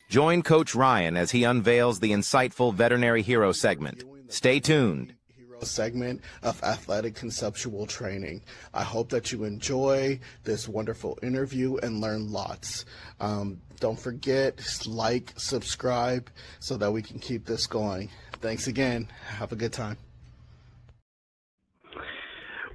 Join Coach Ryan as he unveils the insightful Veterinary Hero segment. Stay tuned. Segment of Athletic Conceptual Training. I hope that you enjoy this wonderful interview and learn lots. Don't forget, like, subscribe so that we can keep this going. Thanks again. Have a good time.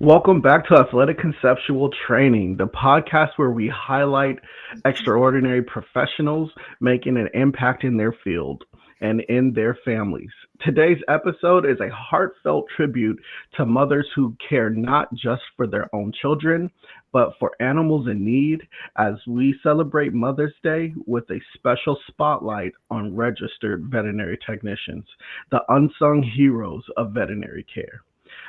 Welcome back to Athletic Conceptual Training, the podcast where we highlight extraordinary professionals making an impact in their field and in their families. Today's episode is a heartfelt tribute to mothers who care not just for their own children, but for animals in need, as we celebrate Mother's Day with a special spotlight on registered veterinary technicians, the unsung heroes of veterinary care.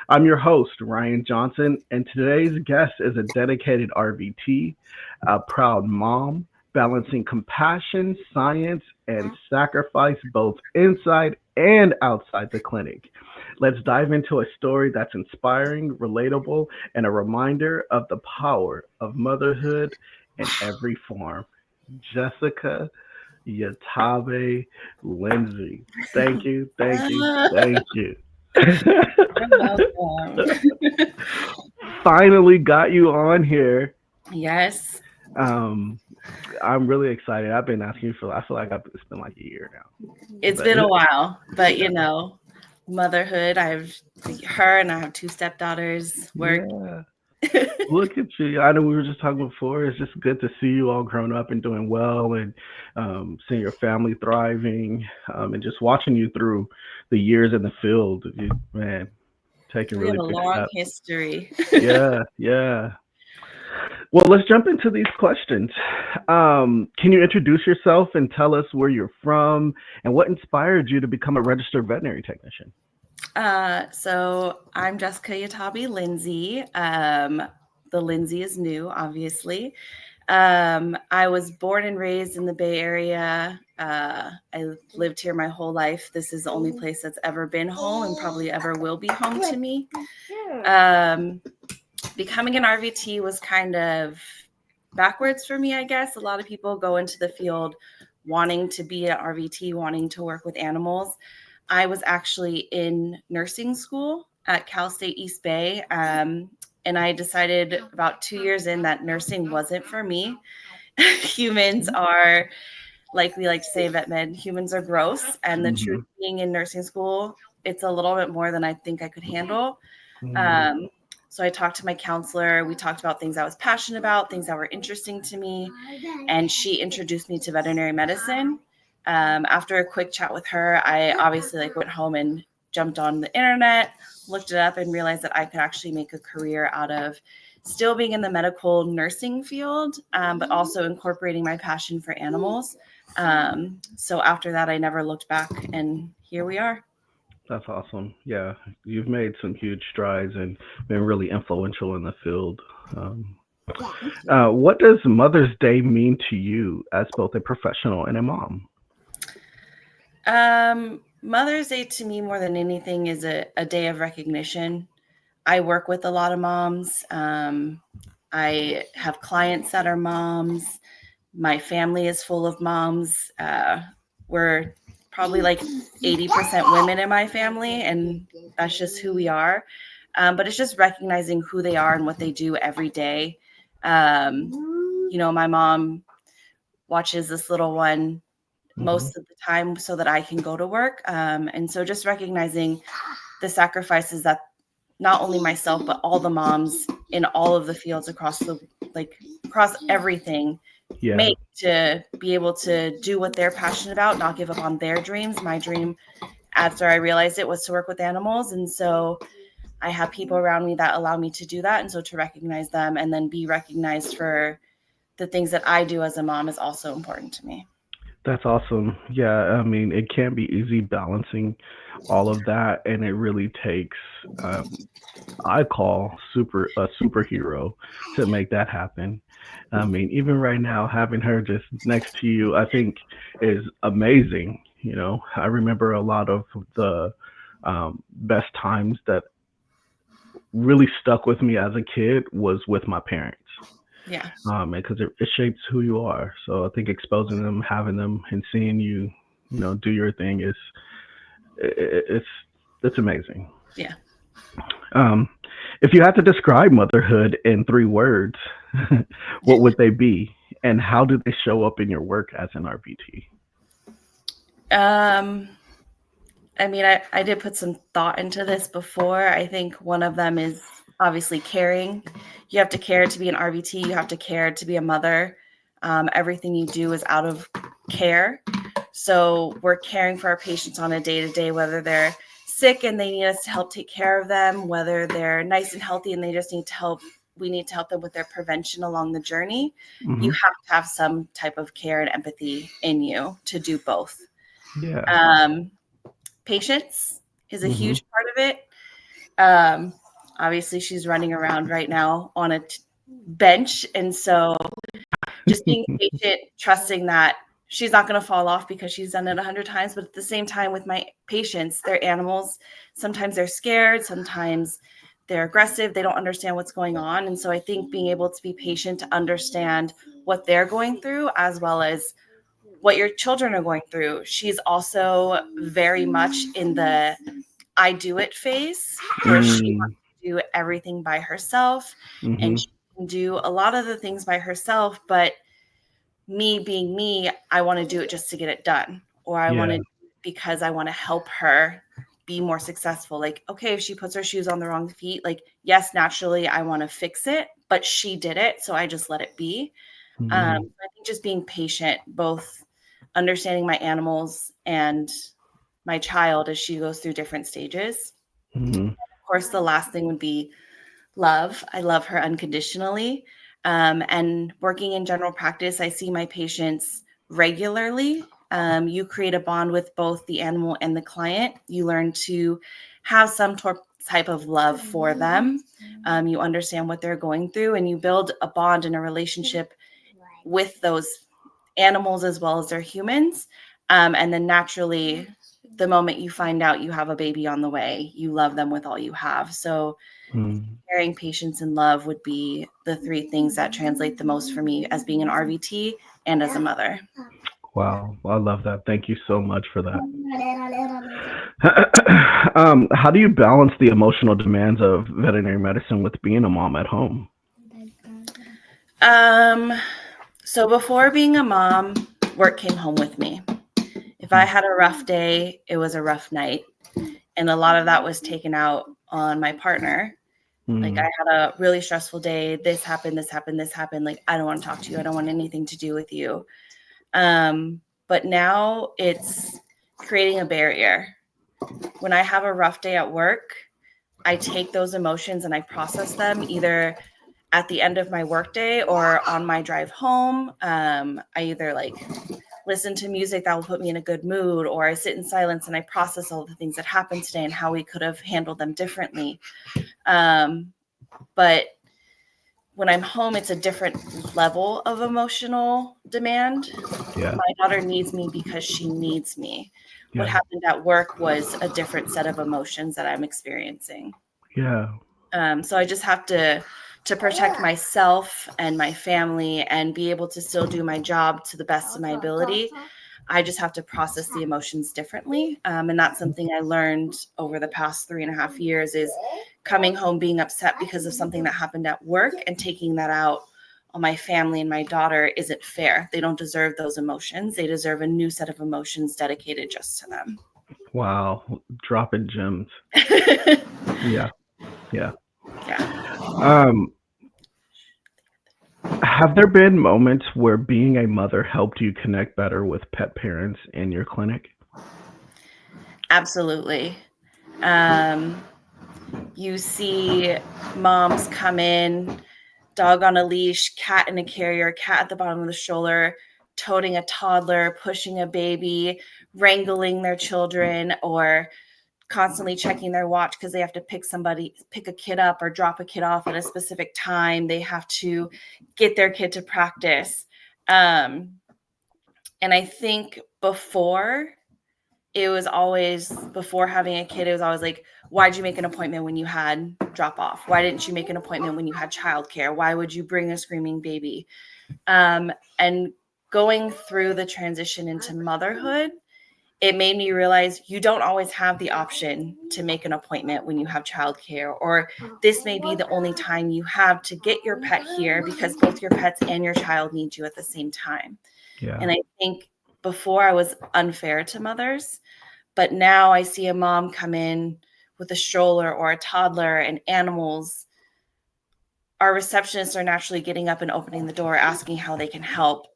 I'm your host, Ryan Johnson, and today's guest is a dedicated RVT, a proud mom, balancing compassion, science, and sacrifice both inside and outside the clinic. Let's dive into a story that's inspiring, relatable, and a reminder of the power of motherhood in every form. Jessica Yatabe Lyndsey. Thank you. Finally got you on here. Yes. I'm really excited. I've been asking you I feel like it's been like a year now. It's been a while, but motherhood. I have her and I have two stepdaughters. Yeah. Look at you. I know we were just talking before. It's just good to see you all grown up and doing well, and seeing your family thriving, and just watching you through the years in the field. Taking really big steps. We have a long history. Yeah. Well, let's jump into these questions. Can you introduce yourself and tell us where you're from and what inspired you to become a registered veterinary technician? So I'm Jessica Yatabe Lyndsey. The Lyndsey is new, obviously. I was born and raised in the Bay Area. I lived here my whole life. This is the only place that's ever been home and probably ever will be home to me. Becoming an RVT was kind of backwards for me, I guess. A lot of people go into the field wanting to be an RVT, wanting to work with animals. I was actually in nursing school at Cal State East Bay, and I decided about 2 years in that nursing wasn't for me. Humans are, like we like to say, vet med, humans are gross, and the truth being in nursing school, it's a little bit more than I think I could handle. So I talked to my counselor. We talked about things I was passionate about, things that were interesting to me, and she introduced me to veterinary medicine. After a quick chat with her, I obviously went home and jumped on the internet, looked it up, and realized that I could actually make a career out of still being in the medical nursing field, but also incorporating my passion for animals. So after that, I never looked back, and here we are. That's awesome. Yeah, you've made some huge strides and been really influential in the field. What does Mother's Day mean to you as both a professional and a mom? Mother's Day to me, more than anything, is a day of recognition. I work with a lot of moms. I have clients that are moms. My family is full of moms. We're probably 80% women in my family, and that's just who we are. But it's just recognizing who they are and what they do every day. My mom watches this little one most of the time so that I can go to work. And so just recognizing the sacrifices that not only myself, but all the moms in all of the fields across everything make to be able to do what they're passionate about, not give up on their dreams. My dream, after I realized it, was to work with animals. And so I have people around me that allow me to do that. And so to recognize them and then be recognized for the things that I do as a mom is also important to me. That's awesome. Yeah, I mean, it can't be easy balancing all of that, and it really takes, I call a superhero to make that happen. I mean, even right now, having her just next to you, I think is amazing. I remember a lot of the best times that really stuck with me as a kid was with my parents. Yeah. Because it shapes who you are. So I think exposing them, having them, and seeing you, do your thing it's amazing. Yeah. Um, if you had to describe motherhood in 3 words, what would they be, and how do they show up in your work as an RVT? I mean, I did put some thought into this before. I think one of them is obviously caring. You have to care to be an RVT. You have to care to be a mother. Everything you do is out of care. So we're caring for our patients on a day-to-day, whether they're sick and they need us to help take care of them, whether they're nice and healthy and they just need to help. We need to help them with their prevention along the journey. Mm-hmm. You have to have some type of care and empathy in you to do both. Yeah. Patience is a Mm-hmm. huge part of it. Obviously, she's running around right now on a bench. And so just being patient, trusting that she's not going to fall off because she's done it 100 times. But at the same time, with my patients, they're animals. Sometimes they're scared. Sometimes they're aggressive. They don't understand what's going on. And so I think being able to be patient to understand what they're going through, as well as what your children are going through. She's also very much in the I do it phase, where she wants to do everything by herself, and she can do a lot of the things by herself. But me being me, I want to do it just to get it done, or I want to because I want to help her be more successful. Like, okay, if she puts her shoes on the wrong feet, like, yes, naturally I want to fix it, but she did it, so I just let it be. I think just being patient, both understanding my animals and my child as she goes through different stages. Of course, the last thing would be love. I love her unconditionally. And working in general practice, I see my patients regularly. You create a bond with both the animal and the client. You learn to have some type of love for them. You understand what they're going through, and you build a bond and a relationship with those animals as well as their humans. And then naturally, the moment you find out you have a baby on the way, you love them with all you have. So caring, patience, and love would be the 3 things that translate the most for me as being an RVT and as a mother. Wow, I love that. Thank you so much for that. How do you balance the emotional demands of veterinary medicine with being a mom at home? So before being a mom, work came home with me. If I had a rough day, it was a rough night. And a lot of that was taken out on my partner. Like, I had a really stressful day. This happened, this happened, this happened. Like, I don't want to talk to you. I don't want anything to do with you. But now it's creating a barrier. When I have a rough day at work, I take those emotions and I process them either at the end of my workday or on my drive home. I either like listen to music that will put me in a good mood, or I sit in silence and I process all the things that happened today and how we could have handled them differently. But when I'm home, it's a different level of emotional demand. Yeah. My daughter needs me because she needs me. What Yeah. happened at work was a different set of emotions that I'm experiencing. Yeah. So I just have to protect myself and my family and be able to still do my job to the best of my ability. I just have to process the emotions differently. And that's something I learned over the past 3.5 years, is coming home being upset because of something that happened at work and taking that out on my family and my daughter isn't fair. They don't deserve those emotions. They deserve a new set of emotions dedicated just to them. Wow. Dropping gems. Yeah. Yeah. Yeah. Have there been moments where being a mother helped you connect better with pet parents in your clinic? Absolutely. You see moms come in, dog on a leash, cat in a carrier, cat at the bottom of the stroller, toting a toddler, pushing a baby, wrangling their children, or constantly checking their watch because they have to pick a kid up or drop a kid off at a specific time. They have to get their kid to practice. And I think before, it was always, before having a kid, it was always like, why'd you make an appointment when you had drop off? Why didn't you make an appointment when you had childcare? Why would you bring a screaming baby? And going through the transition into motherhood, it made me realize you don't always have the option to make an appointment when you have childcare, or this may be the only time you have to get your pet here because both your pets and your child need you at the same time. Yeah. And I think before I was unfair to mothers, but now I see a mom come in with a stroller or a toddler and animals. Our receptionists are naturally getting up and opening the door, asking how they can help.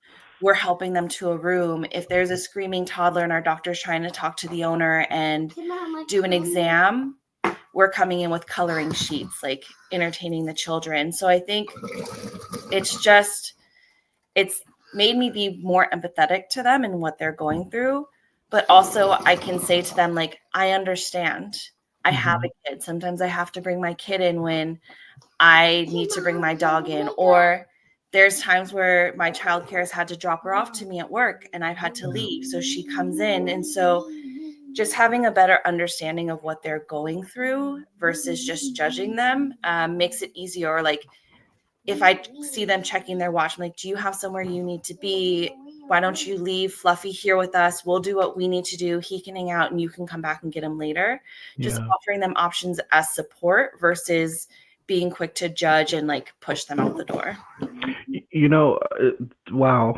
We're helping them to a room. If there's a screaming toddler and our doctor's trying to talk to the owner and do an exam, we're coming in with coloring sheets, like entertaining the children. So I think it's made me be more empathetic to them and what they're going through. But also I can say to them, like, I understand. I have a kid. Sometimes I have to bring my kid in when I need to bring my dog in, or there's times where my childcare has had to drop her off to me at work and I've had to leave. So she comes in. And so just having a better understanding of what they're going through versus just judging them makes it easier. Or like, if I see them checking their watch, I'm like, do you have somewhere you need to be? Why don't you leave Fluffy here with us? We'll do what we need to do. He can hang out and you can come back and get him later. Just offering them options as support versus being quick to judge and like push them out the door. Wow,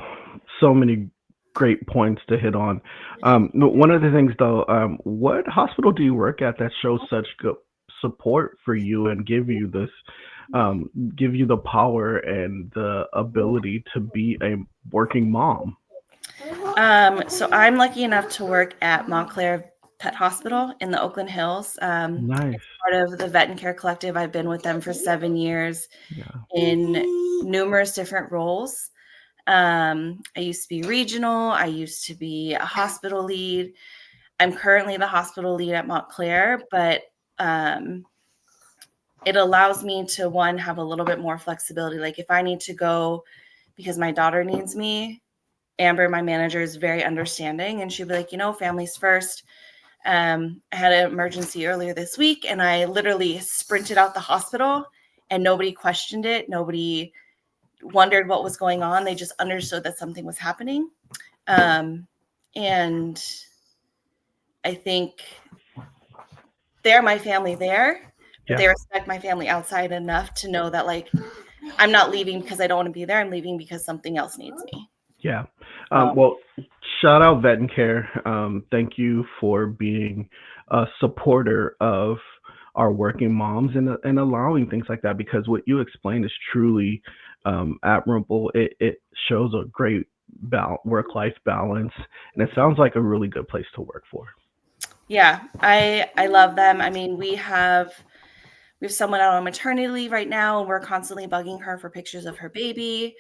so many great points to hit on. One of the things though, what hospital do you work at that shows such good support for you and give you the power and the ability to be a working mom? So I'm lucky enough to work at Montclair Pet Hospital in the Oakland Hills. Nice. It's part of the Vetncare Collective. I've been with them for 7 years in numerous different roles. I used to be regional. I used to be a hospital lead. I'm currently the hospital lead at Montclair, but it allows me to, one, have a little bit more flexibility. Like if I need to go because my daughter needs me, Amber, my manager, is very understanding, and she'll be like, family's first. I had an emergency earlier this week and I literally sprinted out the hospital and nobody questioned it. Nobody wondered what was going on. They just understood that something was happening. And I think they're my family there. Yeah. They respect my family outside enough to know that, like, I'm not leaving because I don't want to be there. I'm leaving because something else needs me. Yeah. Well, shout out Vetncare. Thank you for being a supporter of our working moms and allowing things like that, because what you explained is truly admirable. It shows a great work-life balance, and it sounds like a really good place to work for. Yeah, I love them. I mean, we have someone out on maternity leave right now, and we're constantly bugging her for pictures of her baby.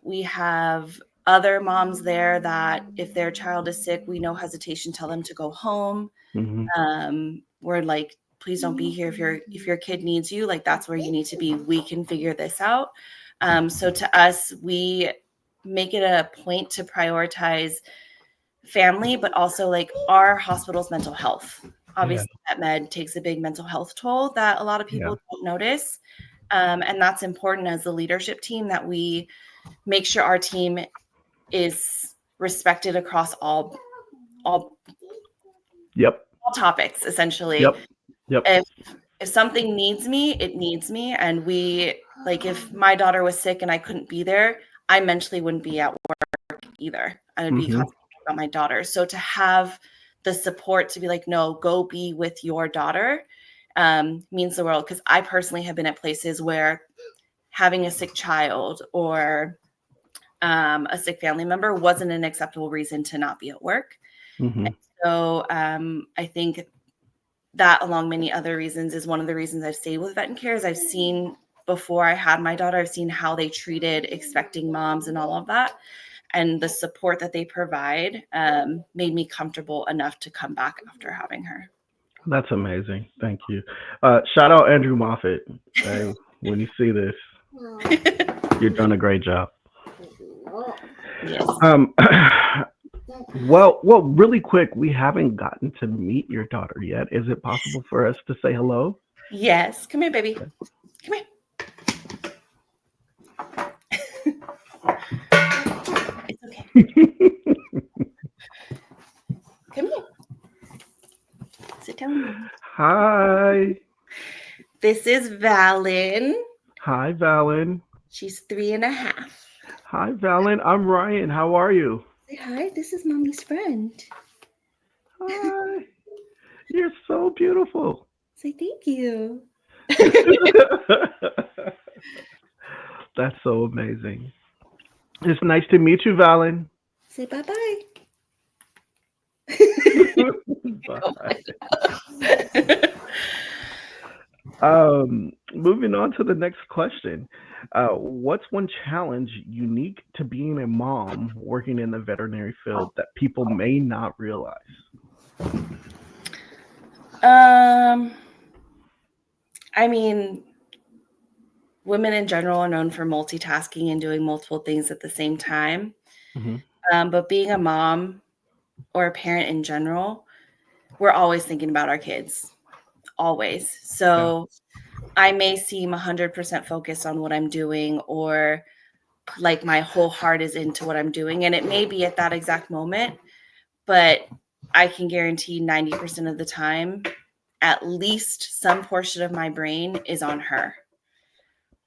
We have other moms there that if their child is sick, we no hesitation tell them to go home. We're like, please don't be here if your kid needs you. Like, that's where you need to be. We can figure this out. So to us, we make it a point to prioritize family, but also like our hospital's mental health. Obviously, that med takes a big mental health toll that a lot of people don't notice. And that's important as a leadership team, that we make sure our team is respected across all topics, essentially. If something needs me, it needs me. And we, like, if my daughter was sick and I couldn't be there, I mentally wouldn't be at work either. I would be concentrating about my daughter. So to have the support to be like, no, go be with your daughter means the world. Because I personally have been at places where having a sick child or a sick family member wasn't an acceptable reason to not be at work. And so I think that, along many other reasons, is one of the reasons I've stayed with Vetncare. Is I've seen, before I had my daughter, I've seen how they treated expecting moms and all of that. And the support that they provide made me comfortable enough to come back after having her. That's amazing. Thank you. Shout out Andrew Moffitt. When you see this, you're doing a great job. Yes. Well, really quick, we haven't gotten to meet your daughter yet. Is it possible for us to say hello? Yes. Come here, baby. Come here. It's okay. Come here. Sit down. Hi. This is Valen. Hi, Valen. She's 3.5. Hi, Valen. I'm Ryan. How are you? Say hi. This is Mommy's friend. Hi. You're so beautiful. Say thank you. That's so amazing. It's nice to meet you, Valen. Say bye-bye. Bye. Moving on to the next question. What's one challenge unique to being a mom working in the veterinary field that people may not realize? I mean, women in general are known for multitasking and doing multiple things at the same time. Mm-hmm. But being a mom or a parent in general, we're always thinking about our kids. Always. So I may seem 100% focused on what I'm doing, or like my whole heart is into what I'm doing. And it may be at that exact moment, but I can guarantee 90% of the time, at least some portion of my brain is on her.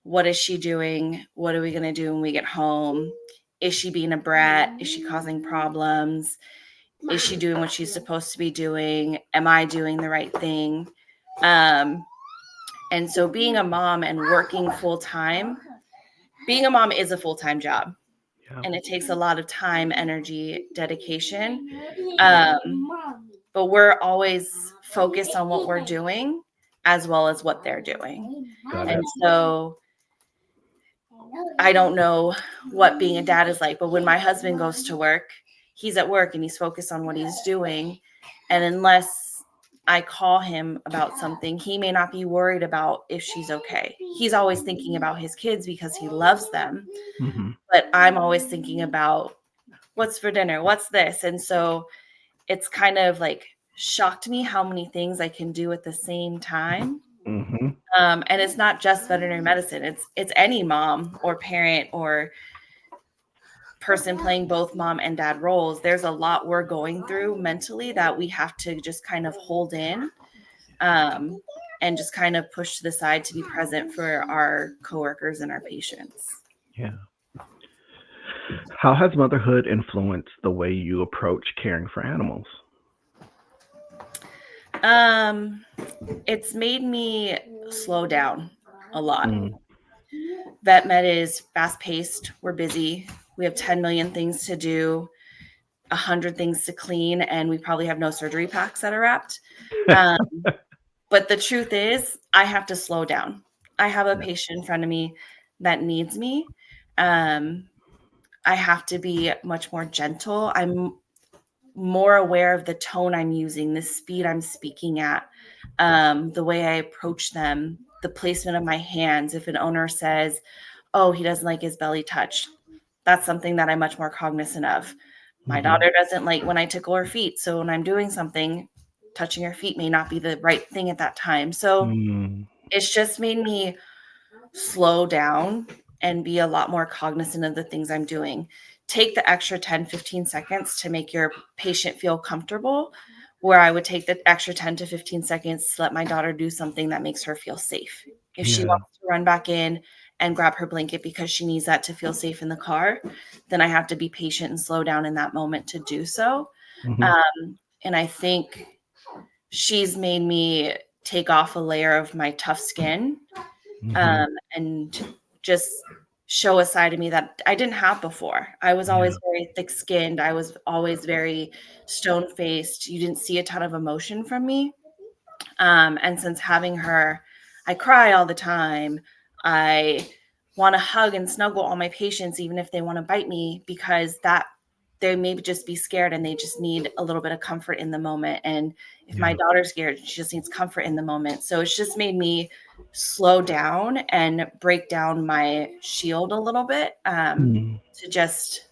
What is she doing? What are we going to do when we get home? Is she being a brat? Is she causing problems? Is she doing what she's supposed to be doing? Am I doing the right thing? And so being a mom and working full time, being a mom is a full-time job. Yeah. And it takes a lot of time, energy, dedication. But we're always focused on what we're doing as well as what they're doing. Got And it. so I don't know what being a dad is like, but when my husband goes to work, he's at work and he's focused on what he's doing. And unless I call him about something, he may not be worried about if she's okay. He's always thinking about his kids because he loves them. Mm-hmm. But I'm always thinking about what's for dinner, what's this. And so it's kind of like shocked me how many things I can do at the same time. Mm-hmm. And it's not just veterinary medicine. It's any mom or parent or person playing both mom and dad roles. There's a lot we're going through mentally that we have to just kind of hold in, and just kind of push to the side to be present for our coworkers and our patients. Yeah. How has motherhood influenced the way you approach caring for animals? It's made me slow down a lot. Mm. Vet med is fast paced. We're busy. We have 10 million things to do, 100 things to clean, and we probably have no surgery packs that are wrapped. But the truth is, I have to slow down. I have a patient in front of me that needs me. I have to be much more gentle. I'm more aware of the tone I'm using, the speed I'm speaking at, the way I approach them, the placement of my hands. If an owner says, oh, he doesn't like his belly touched, that's something that I'm much more cognizant of. My daughter doesn't like when I tickle her feet. So when I'm doing something, touching her feet may not be the right thing at that time. So it's just made me slow down and be a lot more cognizant of the things I'm doing. Take the extra 10, 15 seconds to make your patient feel comfortable, where I would take the extra 10 to 15 seconds to let my daughter do something that makes her feel safe. If she wants to run back in and grab her blanket because she needs that to feel safe in the car, then I have to be patient and slow down in that moment to do so. And I think she's made me take off a layer of my tough skin, and just show a side of me that I didn't have before. I was always very thick-skinned. I was always very stone-faced. You didn't see a ton of emotion from me. And since having her, I cry all the time. I want to hug and snuggle all my patients, even if they want to bite me, because that they may just be scared and they just need a little bit of comfort in the moment. And if my daughter's scared, she just needs comfort in the moment. So it's just made me slow down and break down my shield a little bit, to just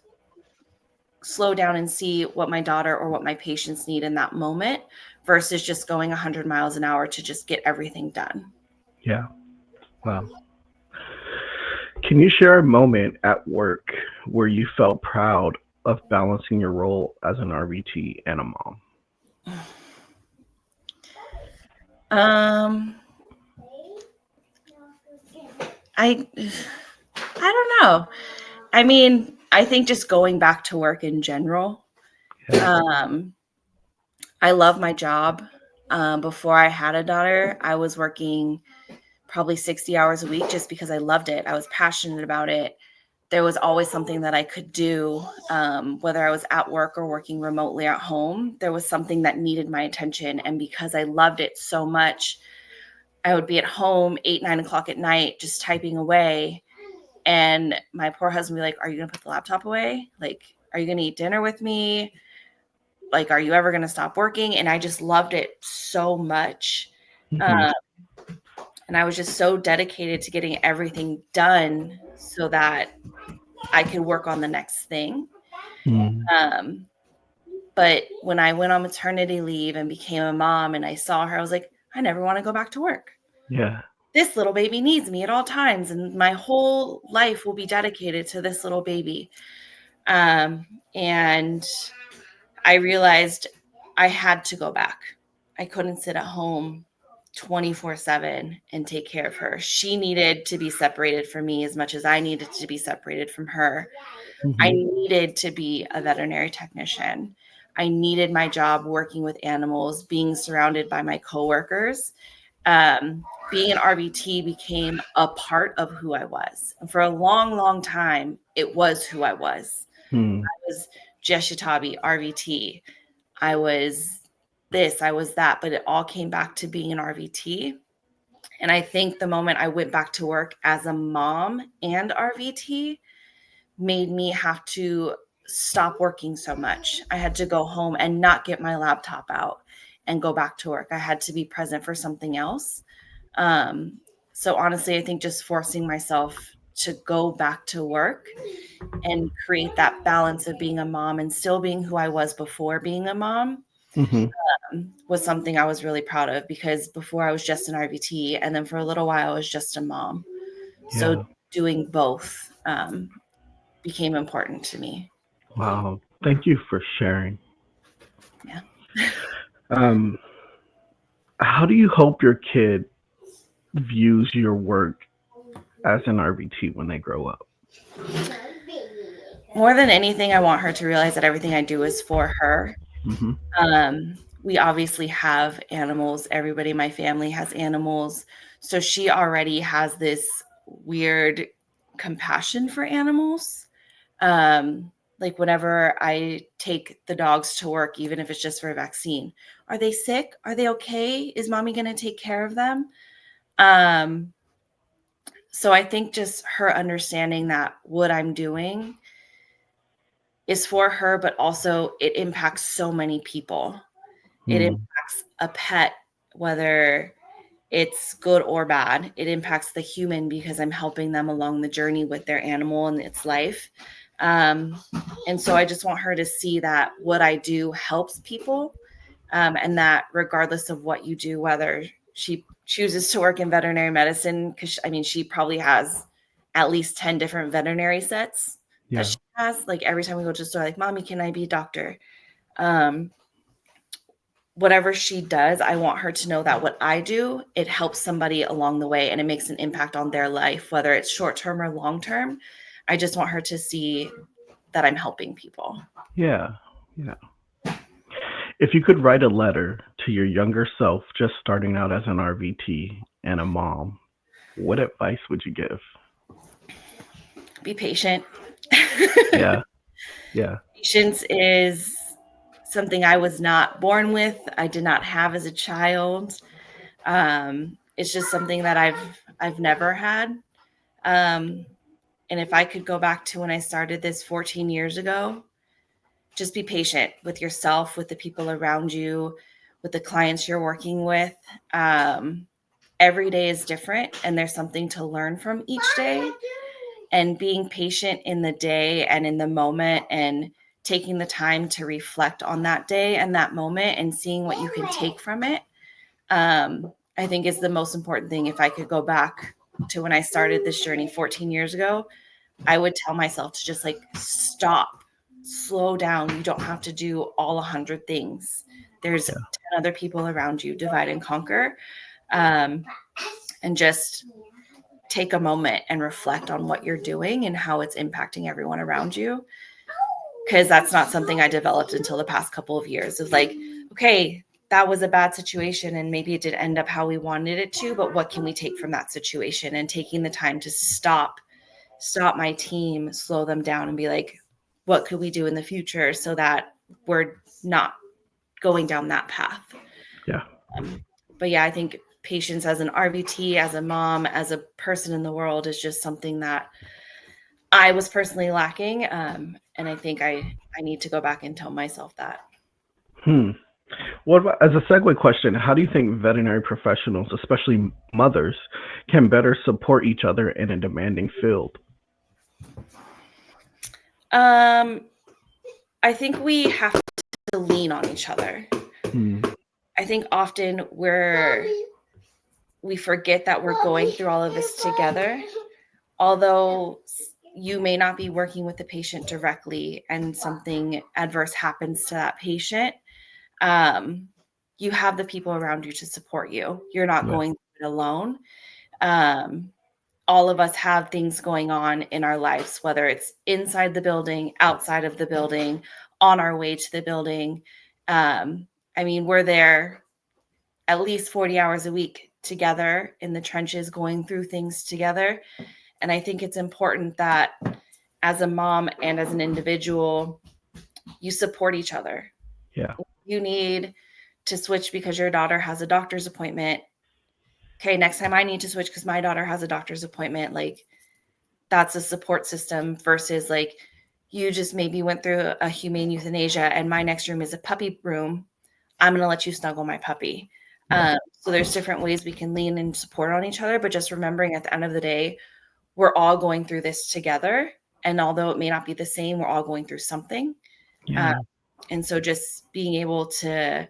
slow down and see what my daughter or what my patients need in that moment versus just going 100 miles an hour to just get everything done. Yeah. Wow. Can you share a moment at work where you felt proud of balancing your role as an RVT and a mom? I don't know. I mean, I think just going back to work in general. Yeah. I love my job. Before I had a daughter, I was working probably 60 hours a week just because I loved it. I was passionate about it. There was always something that I could do, whether I was at work or working remotely at home. There was something that needed my attention. And because I loved it so much, I would be at home 8, 9 o'clock at night, just typing away. And my poor husband would be like, are you going to put the laptop away? Like, are you going to eat dinner with me? Like, are you ever going to stop working? And I just loved it so much. Mhm. And I was just so dedicated to getting everything done so that I could work on the next thing. Mhm. But when I went on maternity leave and became a mom and I saw her, I was like, I never want to go back to work. Yeah. This little baby needs me at all times. And my whole life will be dedicated to this little baby. And I realized I had to go back. I couldn't sit at home 24/7 and take care of her. She needed to be separated from me as much as I needed to be separated from her. I Mhm. needed to be a veterinary technician. I needed my job working with animals, being surrounded by my coworkers. Being an RVT became a part of who I was. And for a long, long time, it was who I was. Mhm. I was Jess Shitabi, RVT. I was this, I was that, but it all came back to being an RVT. And I think the moment I went back to work as a mom and RVT made me have to stop working so much. I had to go home and not get my laptop out and go back to work. I had to be present for something else. Um, so honestly, I think just forcing myself to go back to work and create that balance of being a mom and still being who I was before being a mom Mhm. was something I was really proud of because before I was just an RVT and then for a little while I was just a mom. So Yeah. doing both became important to me. Wow. Thank you for sharing. Yeah. Um, how do you hope your kid views your work as an RVT when they grow up? More than anything, I want her to realize that everything I do is for her. Mhm. We obviously have animals. Everybody in my family has animals. So she already has this weird compassion for animals. Like whenever I take the dogs to work, even if it's just for a vaccine, are they sick? Are they okay? Is mommy going to take care of them? So I think just her understanding that what I'm doing is for her, but also it impacts so many people. It Mhm. impacts a pet, whether it's good or bad. It impacts the human because I'm helping them along the journey with their animal and its life. Um, and so I just want her to see that what I do helps people, and that regardless of what you do, whether she chooses to work in veterinary medicine, because I mean, she probably has at least 10 different veterinary sets that Yeah. she has. Like every time we go to the store, like, mommy, can I be a doctor? Um, Whatever she does, I want her to know that what I do, it helps somebody along the way and it makes an impact on their life, whether it's short term or long term. I just want her to see that I'm helping people. Yeah. Yeah. If you could write a letter to your younger self just starting out as an RVT and a mom, what advice would you give? Be patient. Yeah. Yeah. Patience is something I was not born with. I did not have as a child. It's just something that I've never had. Um, and if I could go back to when I started this 14 years ago, just be patient with yourself, with the people around you, with the clients you're working with. Every day is different, and there's something to learn from each day. And being patient in the day and in the moment and taking the time to reflect on that day and that moment and seeing what you can take from it, I think is the most important thing. If I could go back to when I started this journey 14 years ago, I would tell myself to just like stop, slow down. You don't have to do all 100 things. There's 10 other people around you, divide and conquer. And just take a moment and reflect on what you're doing and how it's impacting everyone around you. Because that's not something I developed until the past couple of years. It was like, okay, that was a bad situation and maybe it didn't end up how we wanted it to, but what can we take from that situation? And taking the time to stop my team, slow them down and be like, what could we do in the future so that we're not going down that path? Yeah. But yeah, I think patience as an RVT, as a mom, as a person in the world is just something that I was personally lacking. And I think I need to go back and tell myself that. What about, as a segue question, how do you think veterinary professionals, especially mothers, can better support each other in a demanding field? I think we have to lean on each other. I think often we forget that we're going through all of this together. Although you may not be working with the patient directly and something adverse happens to that patient, you have the people around you to support you. You're not going through it alone. All of us have things going on in our lives, whether it's inside the building, outside of the building, on our way to the building. I mean, we're there at least 40 hours a week together in the trenches, going through things together. And I think it's important that as a mom and as an individual, you support each other. Yeah. If you need to switch because your daughter has a doctor's appointment. Okay, next time I need to switch because my daughter has a doctor's appointment. Like, that's a support system versus like you just maybe went through a humane euthanasia and my next room is a puppy room. I'm going to let you snuggle my puppy. So there's different ways we can lean and support on each other, but just remembering at the end of the day, we're all going through this together. And although it may not be the same, we're all going through something. And so just being able to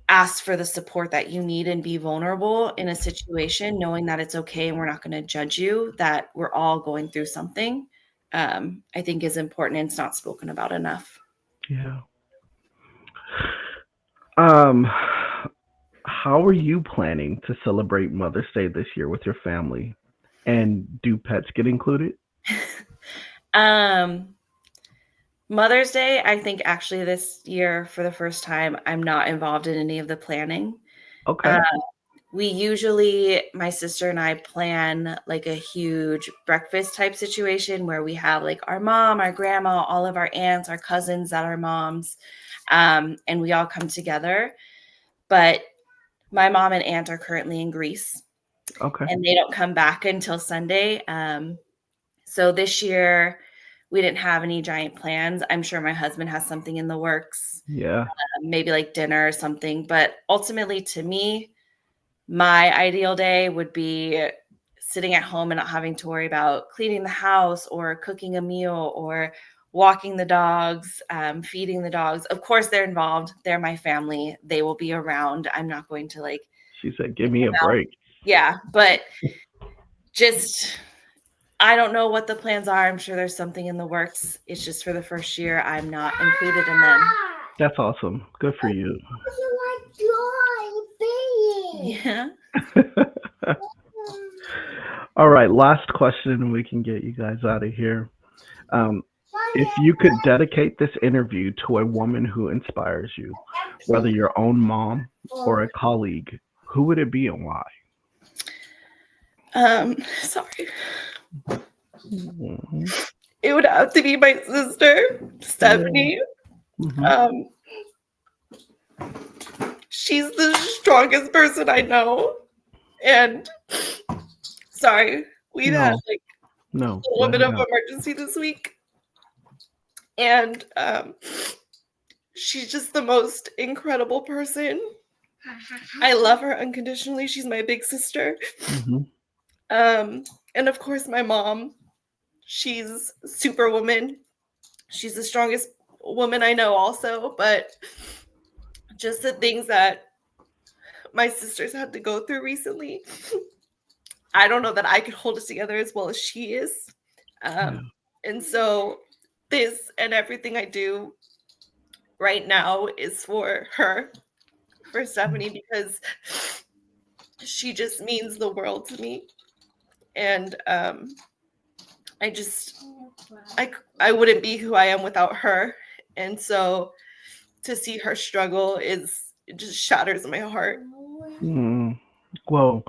ask for the support that you need and be vulnerable in a situation, knowing that it's okay and we're not going to judge you, that we're all going through something, I think is important and it's not spoken about enough. Yeah. How are you planning to celebrate Mother's Day this year with your family? And do pets get included? Mother's Day, I think actually this year for the first time, I'm not involved in any of the planning. Okay. We usually, my sister and I plan like a huge breakfast type situation where we have like our mom, our grandma, all of our aunts, our cousins that are moms, and we all come together. But my mom and aunt are currently in Greece. Okay. And they don't come back until Sunday. So this year we didn't have any giant plans. I'm sure my husband has something in the works. Yeah. Maybe like dinner or something. But ultimately, to me, my ideal day would be sitting at home and not having to worry about cleaning the house or cooking a meal or walking the dogs, feeding the dogs. Of course, they're involved. They're my family. They will be around. I'm not going to like. She said, give me a break. Yeah, but just, I don't know what the plans are. I'm sure there's something in the works. It's just for the first year, I'm not included in them. That's awesome. Good for you. Yeah. All right, last question and we can get you guys out of here. If you could dedicate this interview to a woman who inspires you, whether your own mom or a colleague, who would it be and why? Sorry. It would have to be my sister, Stephanie. She's the strongest person I know. And sorry, we had like a little bit of emergency this week. And she's just the most incredible person. I love her unconditionally. She's my big sister. And of course, my mom. She's Superwoman. She's the strongest woman I know also, but just the things that my sisters had to go through recently, I don't know that I could hold it together as well as she is. And so this and everything I do right now is for her, for Stephanie, because she just means the world to me. And I wouldn't be who I am without her. And so to see her struggle it just shatters my heart. Well,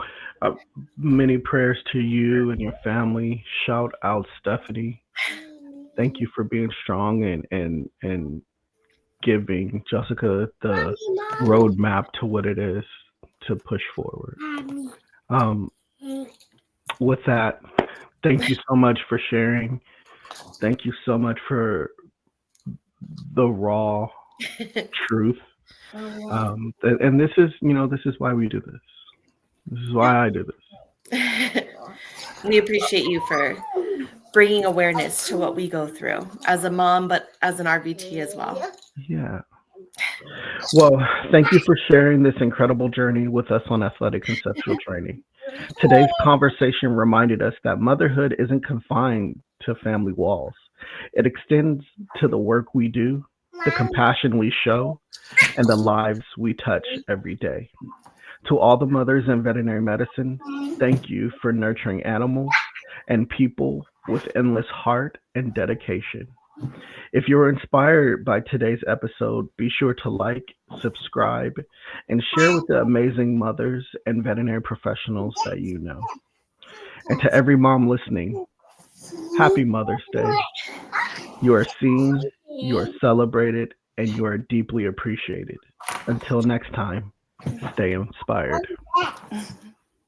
many prayers to you and your family. Shout out Stephanie. Thank you for being strong and giving Jessica the roadmap to what it is to push forward. With that, thank you so much for sharing. Thank you so much for the raw truth. And this is why we do this. This is why I do this. We appreciate you for bringing awareness to what we go through as a mom, but as an RVT as well. Yeah. Well, thank you for sharing this incredible journey with us on Athletic Conceptual Training. Today's conversation reminded us that motherhood isn't confined to family walls. It extends to the work we do, the compassion we show, and the lives we touch every day. To all the mothers in veterinary medicine, thank you for nurturing animals and people with endless heart and dedication. If you were inspired by today's episode, be sure to like, subscribe, and share with the amazing mothers and veterinary professionals that you know. And to every mom listening, happy Mother's Day. You are seen, you are celebrated, and you are deeply appreciated. Until next time, stay inspired.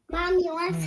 Mom, you want to